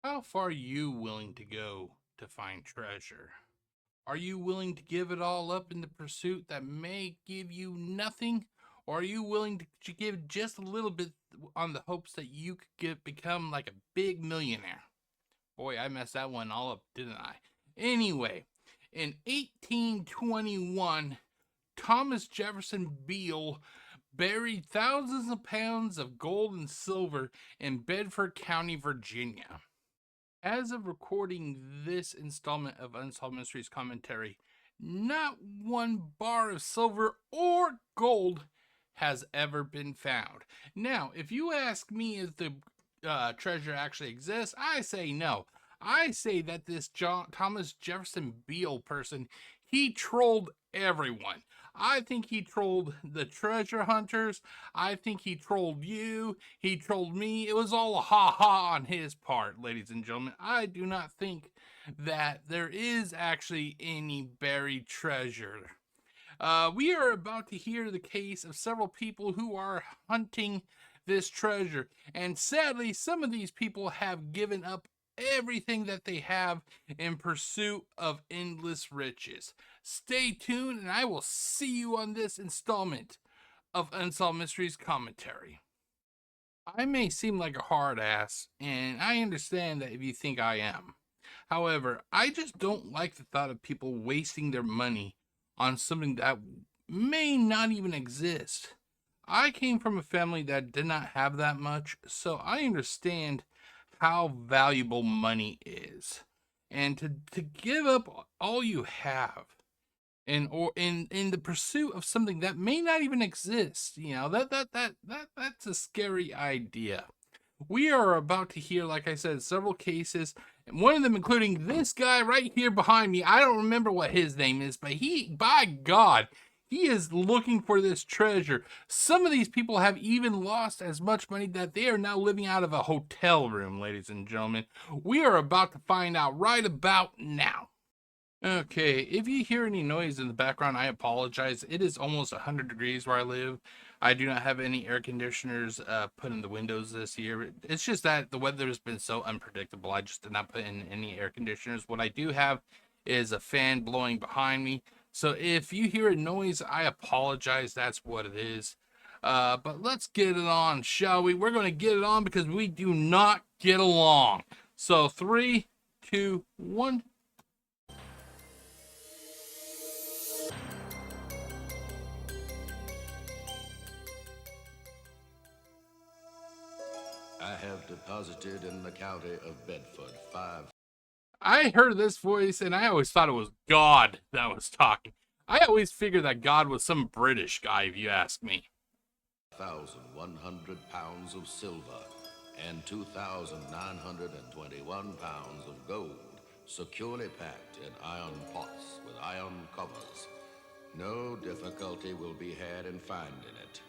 How far are you willing to go to find treasure? Are you willing to give it all up in the pursuit that may give you nothing? Or are you willing to give just a little bit on the hopes that you could become like a big millionaire? Boy, I messed that one all up, didn't I? Anyway, in 1821, Thomas Jefferson Beale buried thousands of pounds of gold and silver in Bedford County, Virginia. As of recording this installment of Unsolved Mysteries commentary, not one bar of silver or gold has ever been found. Now, if you ask me if the treasure actually exists, I say no. I say that this Thomas Jefferson Beale person, he trolled everyone. I think he trolled the treasure hunters. I think he trolled you. He trolled me. It was all a ha-ha on his part, ladies and gentlemen. I do not think that there is actually any buried treasure. We are about to hear the case of several people who are hunting this treasure. And sadly, some of these people have given up everything that they have in pursuit of endless riches. Stay tuned, and I will see you on this installment of Unsolved Mysteries commentary. I may seem like a hard ass, and I understand that if you think I am. However, I just don't like the thought of people wasting their money on something that may not even exist. I came from a family that did not have that much, so I understand how valuable money is. And to give up all you have in the pursuit of something that may not even exist, that's a scary idea. We are about to hear, like I said, several cases, and one of them including this guy right here behind me. I don't remember what his name is, but by God, he is looking for this treasure. Some of these people have even lost as much money that they are now living out of a hotel room, ladies and gentlemen. We are about to find out right about now. Okay, if you hear any noise in the background, I apologize. It is almost 100 degrees where I live. I do not have any air conditioners put in the windows this year. It's just that the weather has been so unpredictable. I just did not put in any air conditioners. What I do have is a fan blowing behind me. So if you hear a noise, I apologize. That's what it is. But let's get it on, shall we? We're going to get it on because we do not get along. So 3, 2, 1. I have deposited in the county of Bedford I heard this voice and I always thought it was God that was talking. I always figured that God was some British guy, if you ask me. 5,100 pounds of silver and 2,921 pounds of gold, securely packed in iron pots with iron covers. No difficulty will be had in finding it.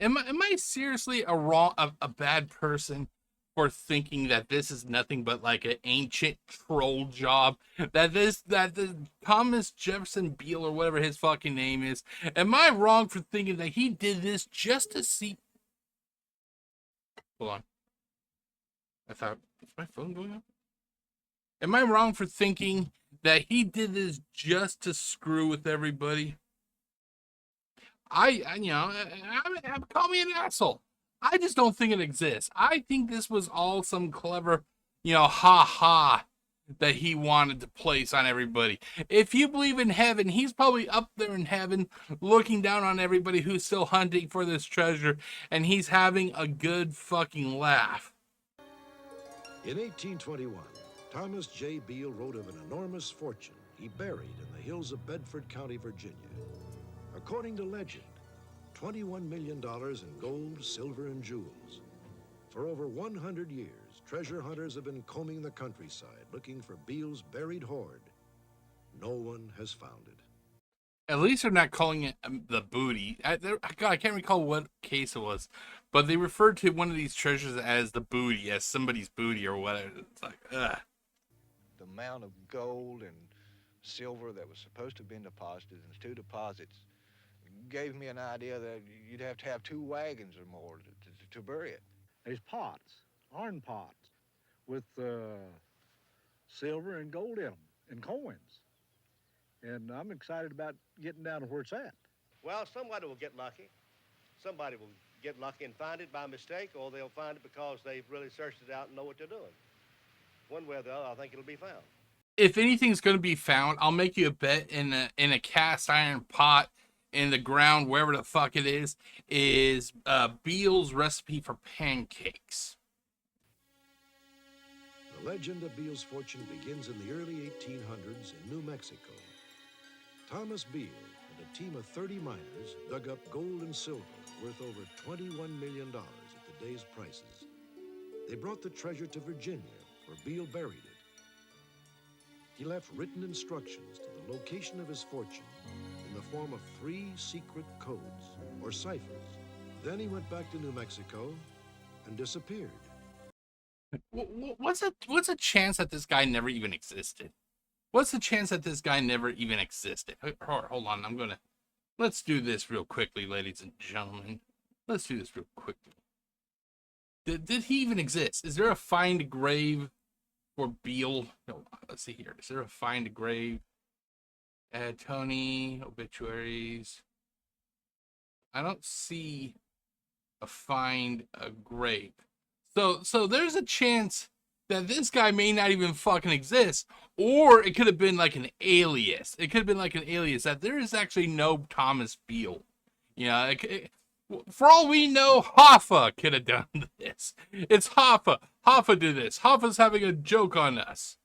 Am I seriously a bad person for thinking that this is nothing but like an ancient troll job? That the Thomas Jefferson Beale or whatever his fucking name is. Am I wrong for thinking that he did this just to see? Hold on. I thought, is my phone going off? Am I wrong for thinking that he did this just to screw with everybody? Call me an asshole. I just don't think it exists. I think this was all some clever, ha ha that he wanted to place on everybody. If you believe in heaven, he's probably up there in heaven looking down on everybody who's still hunting for this treasure, and he's having a good fucking laugh. In 1821, Thomas J. Beale wrote of an enormous fortune he buried in the hills of Bedford County, Virginia. According to legend, $21 million in gold, silver, and jewels. For over 100 years, treasure hunters have been combing the countryside looking for Beale's buried hoard. No one has found it. At least they're not calling it the booty. God, I can't recall what case it was, but they referred to one of these treasures as the booty, as somebody's booty or whatever. It's like, ugh. The amount of gold and silver that was supposed to have been deposited in the two deposits gave me an idea that you'd have to have 2 wagons or more to bury it. There's pots, iron pots, with silver and gold in them and coins. And I'm excited about getting down to where it's at. Well, somebody will get lucky. Somebody will get lucky and find it by mistake, or they'll find it because they've really searched it out and know what they're doing. One way or the other, I think it'll be found. If anything's going to be found, I'll make you a bet in a cast iron pot in the ground, wherever the fuck it is Beale's recipe for pancakes. The legend of Beale's fortune begins in the early 1800s in New Mexico. Thomas Beale and a team of 30 miners dug up gold and silver worth over $21 million at the day's prices. They brought the treasure to Virginia, where Beale buried it. He left written instructions to the location of his fortune in the form of 3 secret codes, or ciphers. Then he went back to New Mexico and disappeared. What's a chance that this guy never even existed? What's the chance that this guy never even existed? Hold on, let's do this real quickly, ladies and gentlemen. Let's do this real quickly. Did he even exist? Is there a find grave for Beale? No, let's see here. Is there a find grave? Tony, obituaries. I don't see a find a grave. So there's a chance that this guy may not even fucking exist, or it could have been like an alias. It could have been like an alias that there is actually no Thomas Beale. You know, for all we know, Hoffa could have done this. It's Hoffa. Hoffa did this. Hoffa's having a joke on us.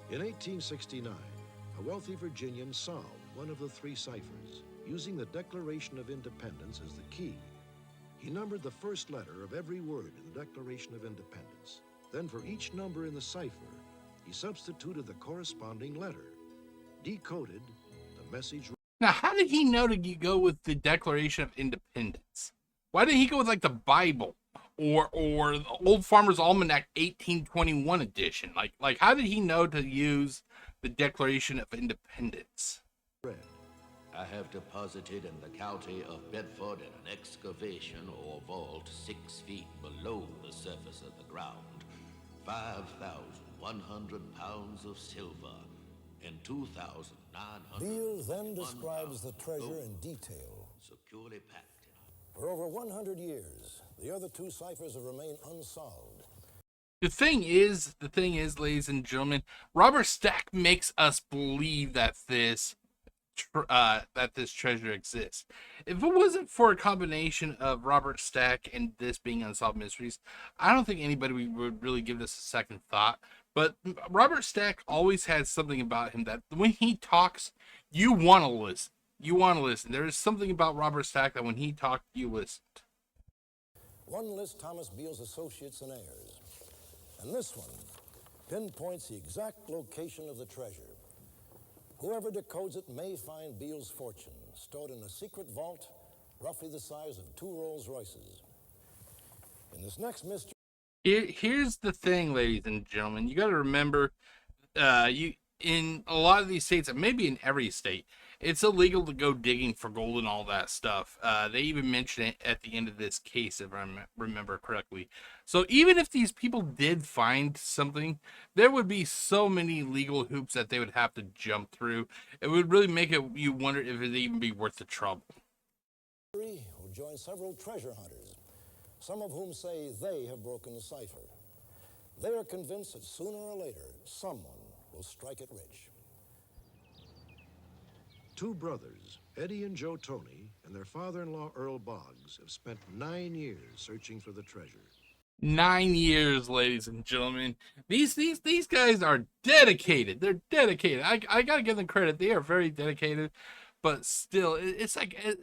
In 1869, a wealthy Virginian solved one of the 3 ciphers, using the Declaration of Independence as the key. He numbered the first letter of every word in the Declaration of Independence. Then for each number in the cipher, he substituted the corresponding letter, decoded the message. Now, how did he know to go with the Declaration of Independence? Why did he go with like the Bible or the Old Farmer's Almanac 1821 edition? Like how did he know to use the Declaration of Independence? Read. I have deposited in the county of Bedford in an excavation or vault 6 feet below the surface of the ground 5,100 pounds of silver and 2,900. Beale then describes the treasure in detail. Securely packed. For over 100 years, the other 2 ciphers have remained unsolved. The thing is, ladies and gentlemen, Robert Stack makes us believe that this treasure exists. If it wasn't for a combination of Robert Stack and this being Unsolved Mysteries, I don't think anybody would really give this a second thought. But Robert Stack always had something about him that when he talks, you want to listen. You want to listen. There is something about Robert Stack that when he talked, you listened. One lists Thomas Beale's associates and heirs, and this one pinpoints the exact location of the treasure. Whoever decodes it may find Beale's fortune stored in a secret vault roughly the size of 2 Rolls Royces. In this next mystery... Here's the thing, ladies and gentlemen. You got to remember, in a lot of these states, and maybe in every state, it's illegal to go digging for gold and all that stuff. They even mention it at the end of this case, if I remember correctly. So even if these people did find something, there would be so many legal hoops that they would have to jump through. It would really make you wonder if it'd even be worth the trouble. Will join several treasure hunters, some of whom say they have broken the cipher. They are convinced that sooner or later, someone will strike it rich. 2 brothers, Eddie and Joe Tony, and their father-in-law, Earl Boggs, have spent 9 years searching for the treasure. 9 years, ladies and gentlemen. These guys are dedicated. They're dedicated. I gotta give them credit. They are very dedicated, but still, it's like at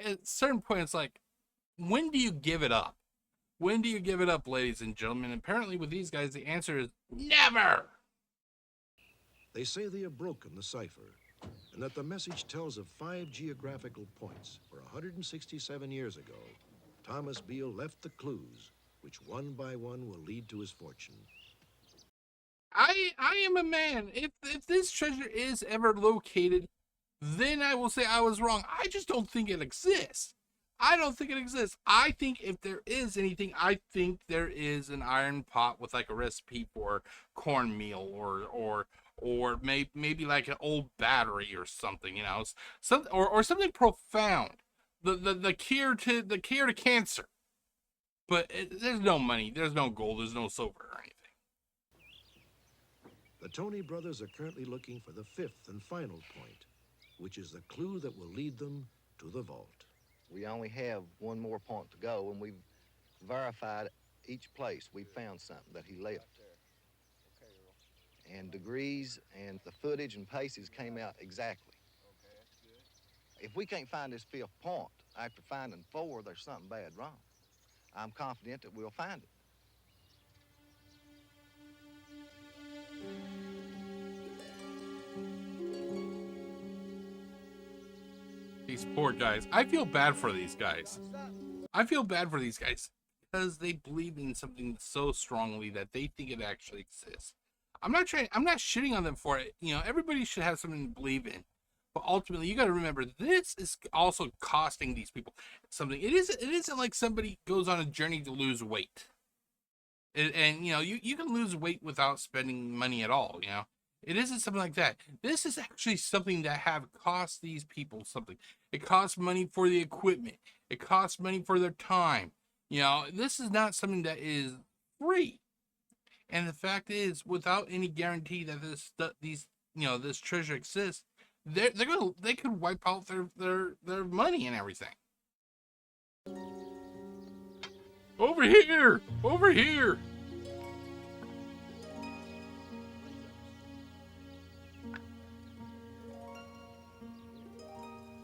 a certain point, it's like, when do you give it up? When do you give it up, ladies and gentlemen? Apparently, with these guys, the answer is never. They say they have broken the cipher, and that the message tells of 5 geographical points where 167 years ago, Thomas Beale left the clues, which one by one will lead to his fortune. I am a man. If this treasure is ever located, then I will say I was wrong. I just don't think it exists. I don't think it exists. I think if there is anything, I think there is an iron pot with like a recipe for cornmeal or maybe like an old battery or something, you know, something or something profound. The cure to cancer. But there's no money, there's no gold, there's no silver or anything. The Tony brothers are currently looking for the fifth and final point, which is the clue that will lead them to the vault. We only have one more point to go, and we've verified each place we found something that he left. And degrees and the footage and paces came out exactly. If we can't find this fifth point after finding four, there's something bad wrong. I'm confident that we'll find it. These poor guys. I feel bad for these guys. I feel bad for these guys because they believe in something so strongly that they think it actually exists. I'm not shitting on them for it. You know, everybody should have something to believe in. But ultimately, you got to remember, this is also costing these people something. It isn't like somebody goes on a journey to lose weight. And you know, you can lose weight without spending money at all, you know. It isn't something like that. This is actually something that have cost these people something. It costs money for the equipment. It costs money for their time. You know, this is not something that is free. And the fact is, without any guarantee that this treasure exists, they could wipe out their money and everything. Over here! Over here!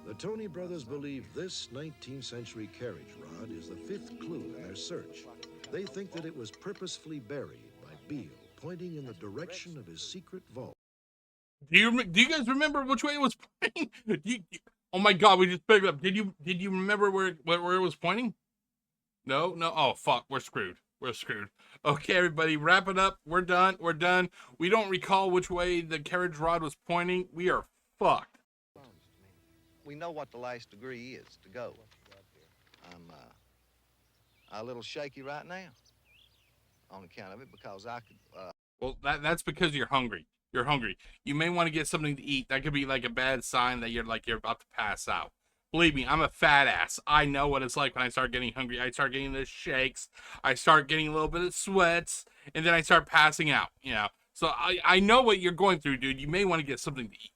The Tony brothers believe this 19th century carriage rod is the fifth clue in their search. They think that it was purposefully buried by Beale, pointing in the direction of his secret vault. Do you guys remember which way it was pointing? Oh my God, we just picked it up. Did you remember where it was pointing? No. Oh fuck, we're screwed. We're screwed. Okay, everybody, wrap it up. We're done. We're done. We don't recall which way the carriage rod was pointing. We are fucked. We know what the last degree is to go. I'm a little shaky right now on account of it because I could. Well, that's because you're hungry. You're hungry. You may want to get something to eat. That could be like a bad sign that you're about to pass out. Believe me, I'm a fat ass. I know what it's like when I start getting hungry. I start getting the shakes. I start getting a little bit of sweats, and then I start passing out. You know, so I know what you're going through, dude. You may want to get something to eat.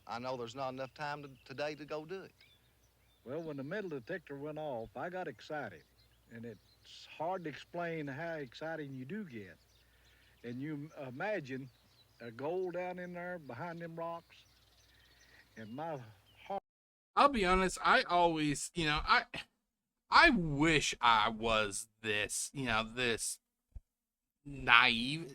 I know there's not enough time today to go do it. Well, when the metal detector went off, I got excited. And it's hard to explain how exciting you do get. And you imagine a gold down in there behind them rocks. And my heart... I'll be honest, I always, you know, I wish I was this, you know, this naive.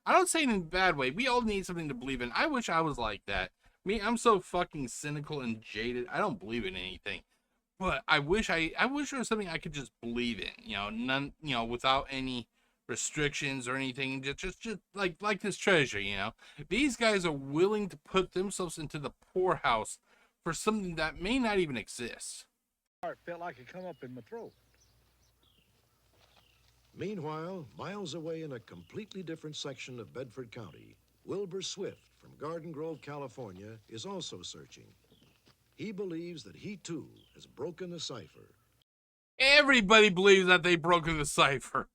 I don't say it in a bad way. We all need something to believe in. I wish I was like that. Me, I'm so fucking cynical and jaded. I don't believe in anything. But I wish there was something I could just believe in, you know, none, you know, without any restrictions or anything. Just like this treasure, you know. These guys are willing to put themselves into the poorhouse for something that may not even exist. Heart felt like it come up in my throat. Meanwhile, miles away in a completely different section of Bedford County, Wilbur Swift from Garden Grove, California, is also searching. He believes that he, too, has broken the cipher. Everybody believes that they've broken the cipher.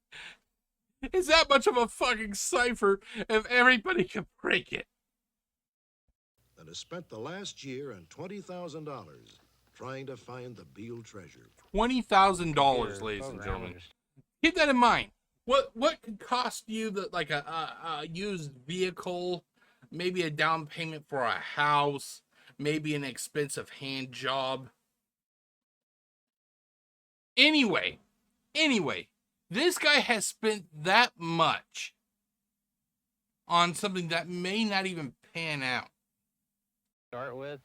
It's that much of a fucking cipher if everybody can break it. And has spent the last year and $20,000 trying to find the Beale treasure. $20,000, ladies and gentlemen. Keep that in mind. What could cost you a used vehicle, maybe a down payment for a house, maybe an expensive hand job? Anyway, this guy has spent that much on something that may not even pan out. Start with.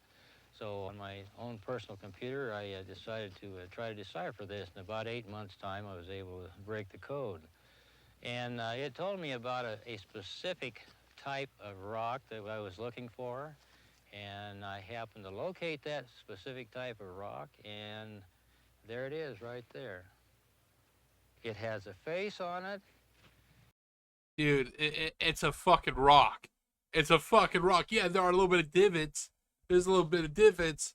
So on my own personal computer, I decided to try to decipher this. In about 8 months' time, I was able to break the code. And it told me about a specific type of rock that I was looking for. And I happened to locate that specific type of rock, and There it is right there. It has a face on it. Dude, it's a fucking rock. It's a fucking rock. Yeah, there are a little bit of divots. There's a little bit of divots.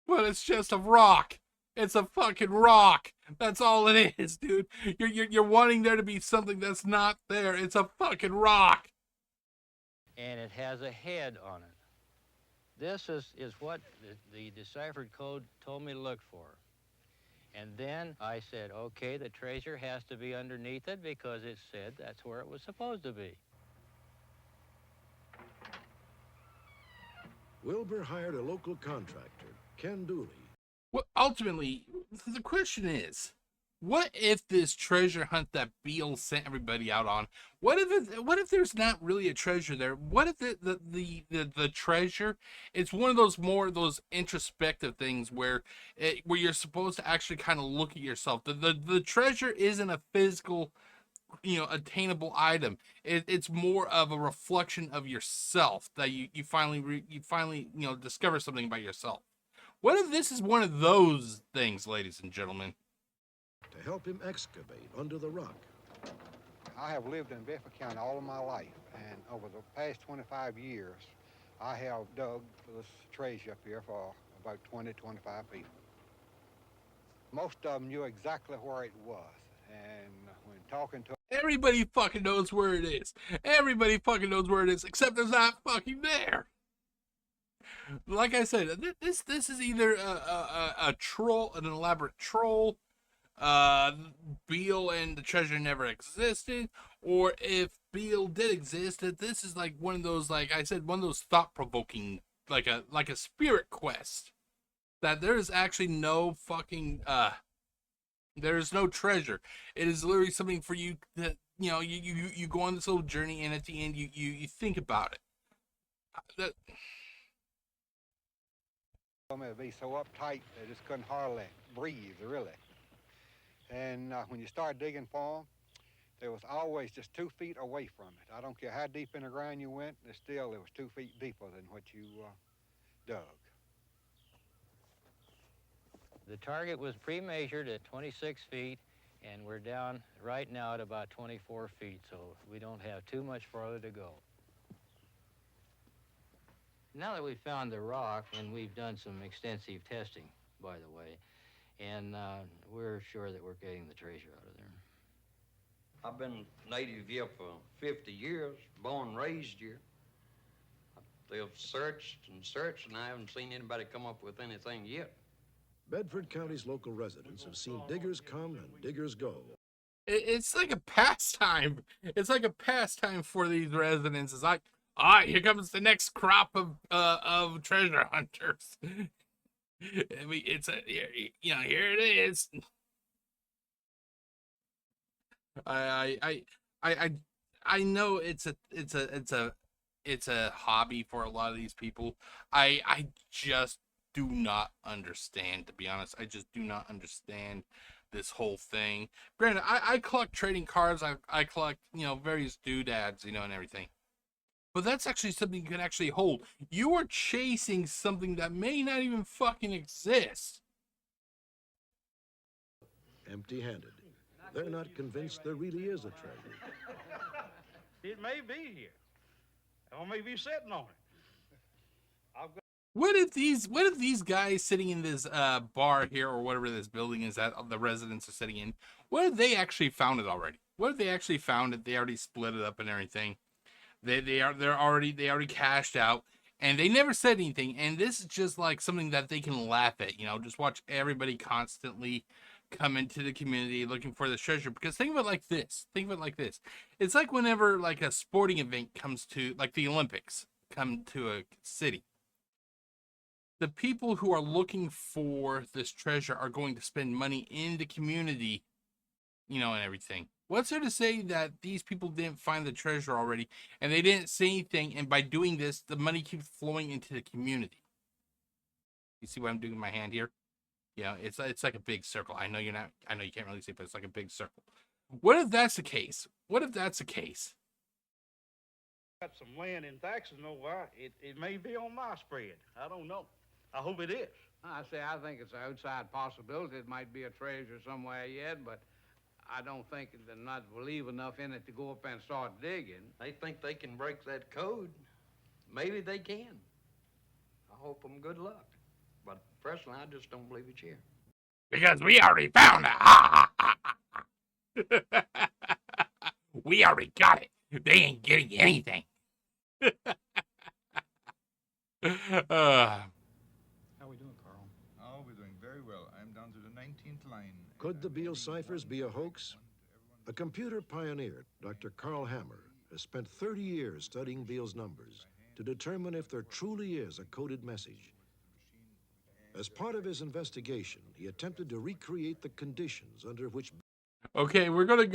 But it's just a rock. It's a fucking rock. That's all it is, dude. You're wanting there to be something that's not there. It's a fucking rock. And it has a head on it. This is what the deciphered code told me to look for. And then I said, okay, the treasure has to be underneath it because it said that's where it was supposed to be. Wilbur hired a local contractor, Ken Dooley. Well, ultimately, the question is, what if this treasure hunt that Beale sent everybody out on? What if there's not really a treasure there? What if the treasure? It's one of those introspective things where you're supposed to actually kind of look at yourself. The treasure isn't a physical, attainable item. It's more of a reflection of yourself that you finally discover something about yourself. What if this is one of those things, ladies and gentlemen? To help him excavate under the rock. I have lived in Bedford County all of my life, and over the past 25 years, I have dug for this treasure up here for about 20, 25 people. Most of them knew exactly where it was, and when talking to Everybody fucking knows where it is. Everybody fucking knows where it is, except there's not fucking there. Like I said, this is either a troll, an elaborate troll. Beale and the treasure never existed, or if Beale did exist, that this is like one of those, like I said, one of those thought-provoking, like a spirit quest. That there is actually no fucking there is no treasure. It is literally something for you that you go on this little journey, and at the end you think about it. That them to be so uptight they just couldn't hardly breathe, really. And when you start digging for them, there was always just 2 feet away from it. I don't care how deep in the ground you went, there was 2 feet deeper than what you dug. The target was pre-measured at 26 feet, and we're down right now at about 24 feet, so we don't have too much farther to go. Now that we've found the rock, and we've done some extensive testing, by the way, and we're sure that we're getting the treasure out of there. I've been native here for 50 years, born and raised here. They've searched and searched, and I haven't seen anybody come up with anything yet. Bedford County's local residents have seen diggers come and diggers go. it's like a pastime. It's like a pastime for these residents. It's like, here comes the next crop of treasure hunters. I mean, here it is. I know it's a hobby for a lot of these people. I just do not understand, to be honest. I just do not understand this whole thing. Granted, I collect trading cards. I collect, various doodads, and everything. But that's actually something you can actually hold. You are chasing something that may not even fucking exist. Empty-handed. They're not convinced there really is a treasure. It may be here. Or maybe sitting on it. What if these guys sitting in this bar here, or whatever this building is that the residents are sitting in, what if they actually found it already? What if they actually found it? They already split it up and everything. They already cashed out, and they never said anything. And this is just like something that they can laugh at. Just watch everybody constantly come into the community looking for this treasure. Because think of it like this. It's like whenever like a sporting event comes to, like the Olympics come to a city. The people who are looking for this treasure are going to spend money in the community, and everything. What's there to say that these people didn't find the treasure already, and they didn't say anything, and by doing this, the money keeps flowing into the community? You see what I'm doing with my hand here? It's like a big circle. I know you can't really see, but it's like a big circle. What if that's the case? Got some land in Texas, it may be on my spread. I don't know. I hope it is. I say I think it's an outside possibility. It might be a treasure somewhere yet, but I don't think they're not believe enough in it to go up and start digging. They think they can break that code. Maybe they can. I hope them good luck. But personally, I just don't believe it's here. Because we already found it. Ha, ha, ha, ha. We already got it. They ain't getting anything. How are we doing, Carl? Oh, we're doing very well. I'm down to the 19th line. Could the Beale ciphers be a hoax? A computer pioneer, Dr. Carl Hammer, has spent 30 years studying Beale's numbers to determine if there truly is a coded message. As part of his investigation, he attempted to recreate the conditions under which... Okay, we're going to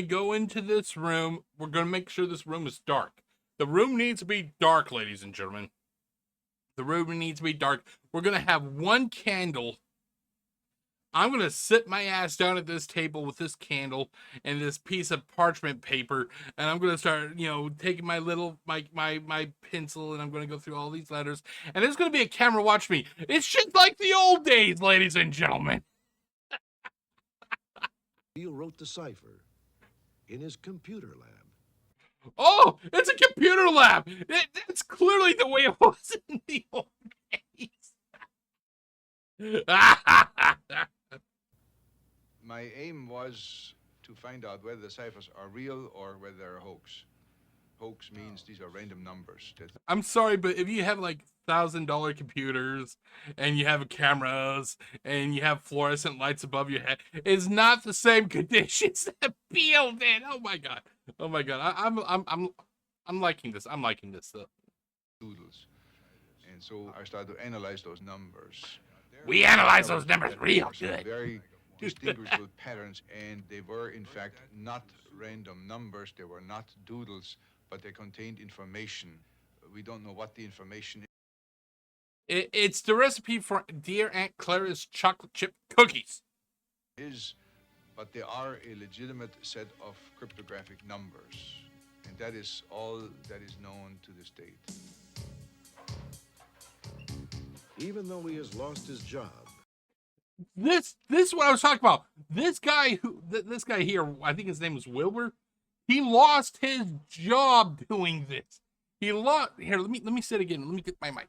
go into this room. We're going to make sure this room is dark. The room needs to be dark, ladies and gentlemen. The room needs to be dark. We're going to have one candle. I'm going to sit my ass down at this table with this candle and this piece of parchment paper, and I'm going to start, taking my little, my pencil, and I'm going to go through all these letters, and there's going to be a camera watch me. It's just like the old days, ladies and gentlemen. Beale wrote the cipher in his computer lab. Oh, it's a computer lab. It's clearly the way it was in the old days. My aim was to find out whether the ciphers are real or whether they're a hoax. Hoax means these are random numbers. I'm sorry, but if you have like $1,000 computers and you have cameras and you have fluorescent lights above your head, it's not the same conditions that Beale did. Oh my god. I'm liking this. I'm liking this stuff. Doodles. And so I started to analyze those numbers. We analyze those numbers real good. Very distinguishable patterns, and they were in fact not random numbers. They were not doodles, but they contained information. We don't know what the information is. It's the recipe for Dear Aunt Clara's chocolate chip cookies. But they are a legitimate set of cryptographic numbers, and that is all that is known to this date. Even though he has lost his job. This is what I was talking about. This guy here, I think his name was Wilbur. He lost his job doing this. Here, let me say it again. Let me get my mic.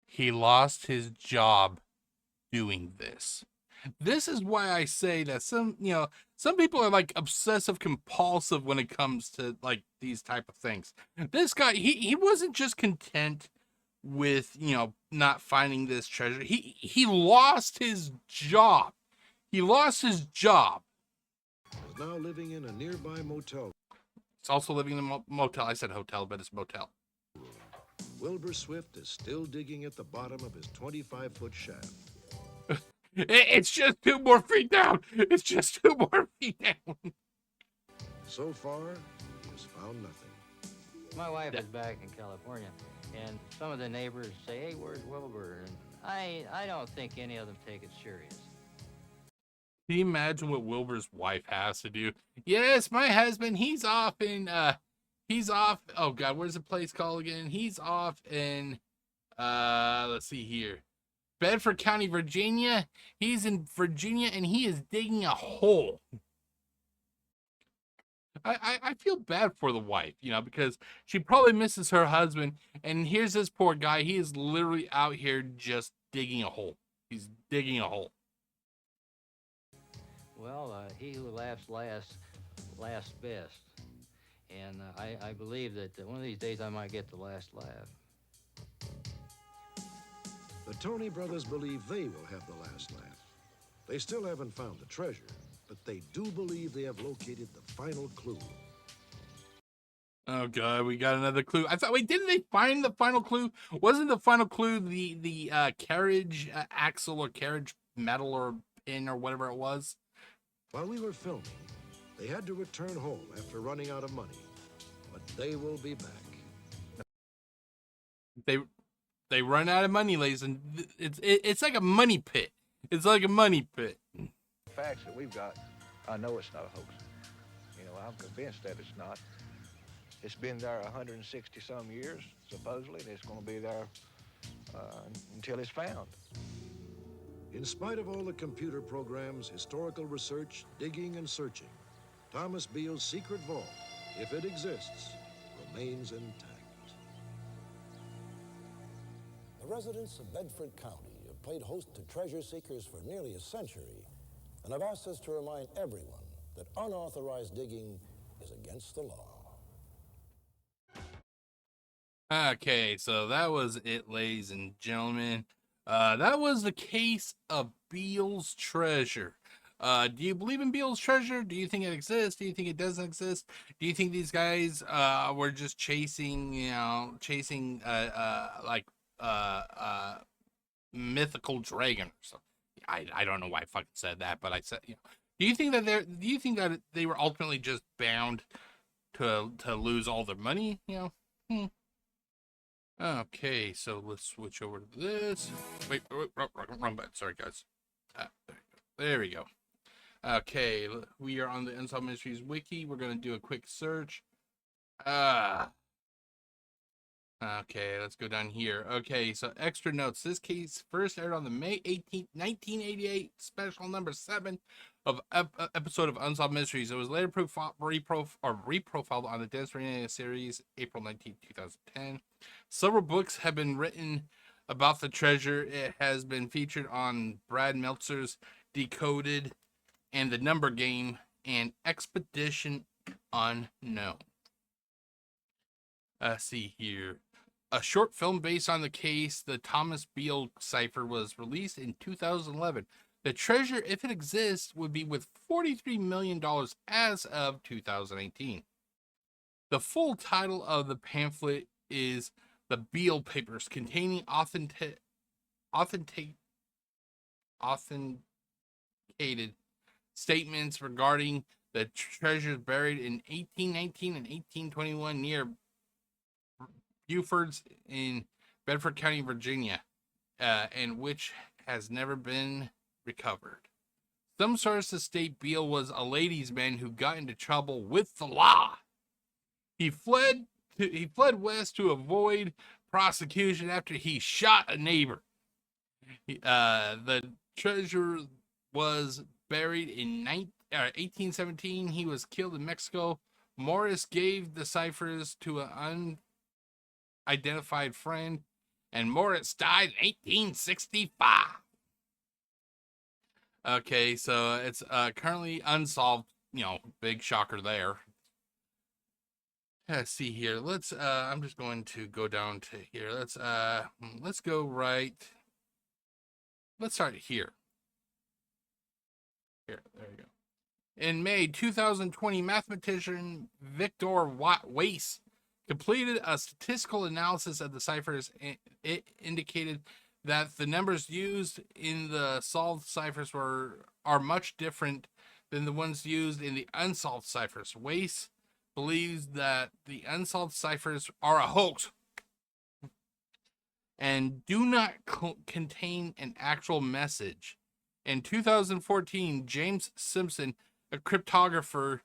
He lost his job doing this. This is why I say that some people are like obsessive compulsive when it comes to like these type of things. This guy, he wasn't just content with, not finding this treasure. He lost his job. He lost his job. Is now living in a nearby motel. It's also living in a motel. I said hotel, but it's motel. Wilbur Swift is still digging at the bottom of his 25-foot shaft. It's just 2 more feet down. It's just 2 more feet down. So far, he has found nothing. My wife is back in California, and some of the neighbors say, "Hey, where's Wilbur?" And I don't think any of them take it serious. Can you imagine what Wilbur's wife has to do? Yes, my husband, he's off, oh God, where's the place called again? He's off in, let's see here. Bedford County, Virginia. He's in Virginia, and he is digging a hole. I feel bad for the wife, because she probably misses her husband, and here's this poor guy. He is literally out here just digging a hole. He's digging a hole. Well, he who laughs last best. And I believe that one of these days I might get the last laugh. The Tony brothers believe they will have the last laugh. They still haven't found the treasure, but they do believe they have located the final clue. Oh God, we got another clue. I thought, didn't they find the final clue? Wasn't the final clue the carriage axle or carriage metal or pin or whatever it was? While we were filming, they had to return home after running out of money, but they will be back. They run out of money, ladies, and it's like a money pit. It's like a money pit. The facts that we've got, I know it's not a hoax. I'm convinced that it's not. It's been there 160 some years, supposedly, and it's going to be there until it's found. In spite of all the computer programs, historical research, digging, and searching, Thomas Beale's secret vault, if it exists, remains intact. The residents of Bedford County have played host to treasure seekers for nearly a century and have asked us to remind everyone that unauthorized digging is against the law. Okay, so that was it, ladies and gentlemen. That was the case of Beale's treasure. Do you believe in Beale's treasure? Do you think it exists? Do you think it doesn't exist? Do you think these guys were just chasing, mythical dragon or something? I don't know why I fucking said that, but I said, do you think that they were ultimately just bound to lose all their money? Okay, so let's switch over to this. Wait, wrong button. Sorry, guys. There we go. Okay, we are on the Unsolved Mysteries wiki. We're gonna do a quick search. Okay, let's go down here. Okay, so extra notes. This case first aired on the May 18th, 1988 special number 7 of episode of Unsolved Mysteries. It was later reprofiled on the Dennis Renee series, April 19th, 2010. Several books have been written about the treasure. It has been featured on Brad Meltzer's Decoded and The Number Game and Expedition Unknown. See here. A short film based on the case, the Thomas Beale cipher, was released in 2011. The treasure, if it exists, would be worth $43 million as of 2018. The full title of the pamphlet is The Beale Papers, containing authenticated statements regarding the treasures buried in 1819 and 1821 near Beaufort's in Bedford County, Virginia, and which has never been recovered. Some sources state Beale was a ladies' man who got into trouble with the law. He fled west to avoid prosecution after he shot a neighbor. The treasure was buried in 1817. He was killed in Mexico. Morris gave the ciphers to an unidentified friend, and Morris died in 1865. Okay, so it's currently unsolved. Big shocker there. Let's see here. I'm just going to go down to here. Let's go right. Let's start here. There we go. In May 2020, mathematician Victor Weiss completed a statistical analysis of the ciphers. It indicated that the numbers used in the solved ciphers are much different than the ones used in the unsolved ciphers. Weiss believes that the unsolved ciphers are a hoax and do not contain an actual message. In 2014, James Simpson, a cryptographer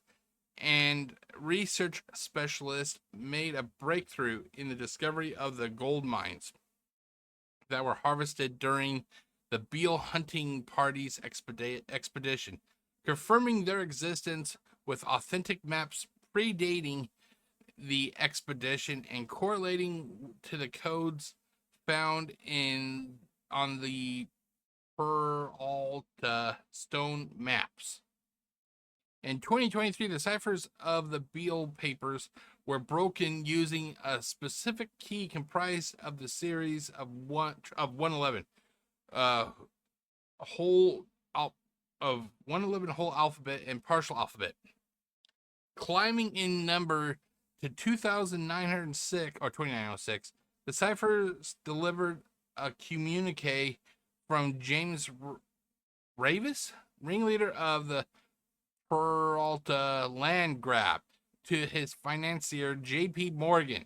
and research specialist, made a breakthrough in the discovery of the gold mines that were harvested during the Beale hunting party's expedition, confirming their existence with authentic maps predating the expedition and correlating to the codes found on the Peralta stone maps. In 2023, the ciphers of the Beale papers were broken using a specific key comprised of the series of 111 whole alphabet and partial alphabet, climbing in number to 2,906 or 2906. The ciphers delivered a communique from James Ravis, ringleader of the Peralta land grab, to his financier J.P. Morgan,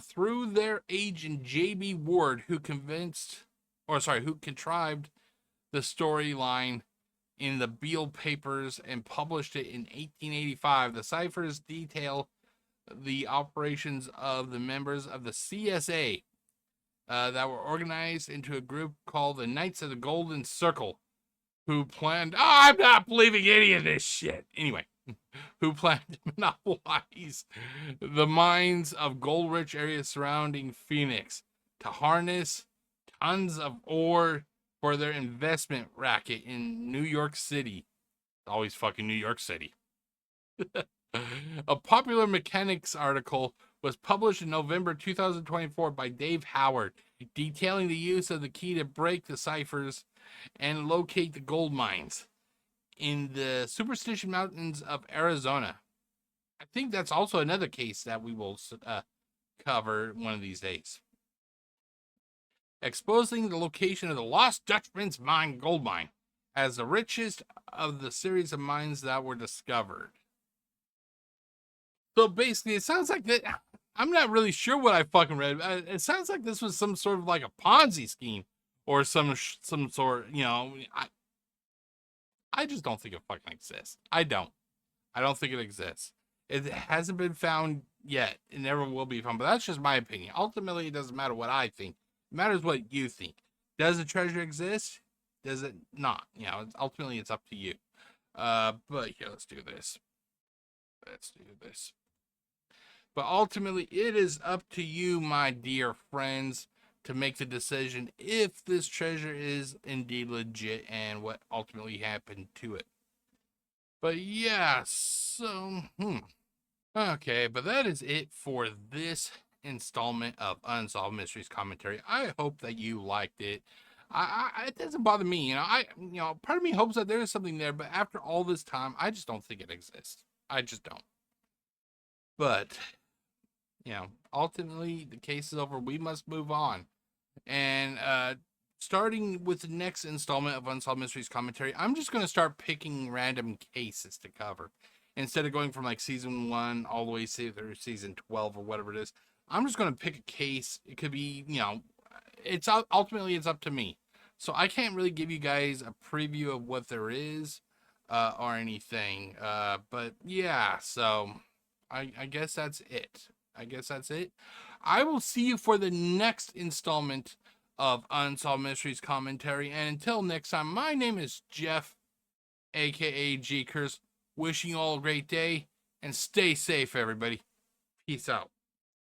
through their agent J.B. Ward, who contrived the storyline in the Beale papers and published it in 1885. The ciphers detail the operations of the members of the CSA that were organized into a group called the Knights of the Golden Circle, who planned, I'm not believing any of this shit. Anyway, who planned to monopolize the mines of gold-rich areas surrounding Phoenix to harness tons of ore for their investment racket in New York City. Always fucking New York City. A popular mechanics article was published in November 2024 by Dave Howard, detailing the use of the key to break the ciphers and locate the gold mines in the Superstition Mountains of Arizona. I think that's also another case that we will cover one of these days. Exposing the location of the Lost Dutchman's Mine gold mine as the richest of the series of mines that were discovered. So basically, it sounds like that. I'm not really sure what I fucking read. It sounds like this was some sort of like a Ponzi scheme or some sort. I just don't think it fucking exists. I don't think it exists. It hasn't been found yet. It never will be found. But that's just my opinion. Ultimately, it doesn't matter what I think. It matters what you think. Does the treasure exist? Does it not? Ultimately, it's up to you. But here, let's do this. But ultimately, it is up to you, my dear friends, to make the decision if this treasure is indeed legit and what ultimately happened to it. But yeah, so, Okay, but that is it for this installment of Unsolved Mysteries commentary. I hope that you liked it. It doesn't bother me, part of me hopes that there is something there, but after all this time, I just don't think it exists. I just don't. But, ultimately, the case is over. We must move on. And starting with the next installment of Unsolved Mysteries commentary, I'm just going to start picking random cases to cover. Instead of going from like season 1 all the way through season 12 or whatever it is, I'm just going to pick a case. It could be, it's ultimately it's up to me. So I can't really give you guys a preview of what there is or anything. But yeah, so I guess that's it. I will see you for the next installment of Unsolved Mysteries commentary. And until next time, my name is Jeff, aka GCurse. Wishing you all a great day and stay safe, everybody. Peace out.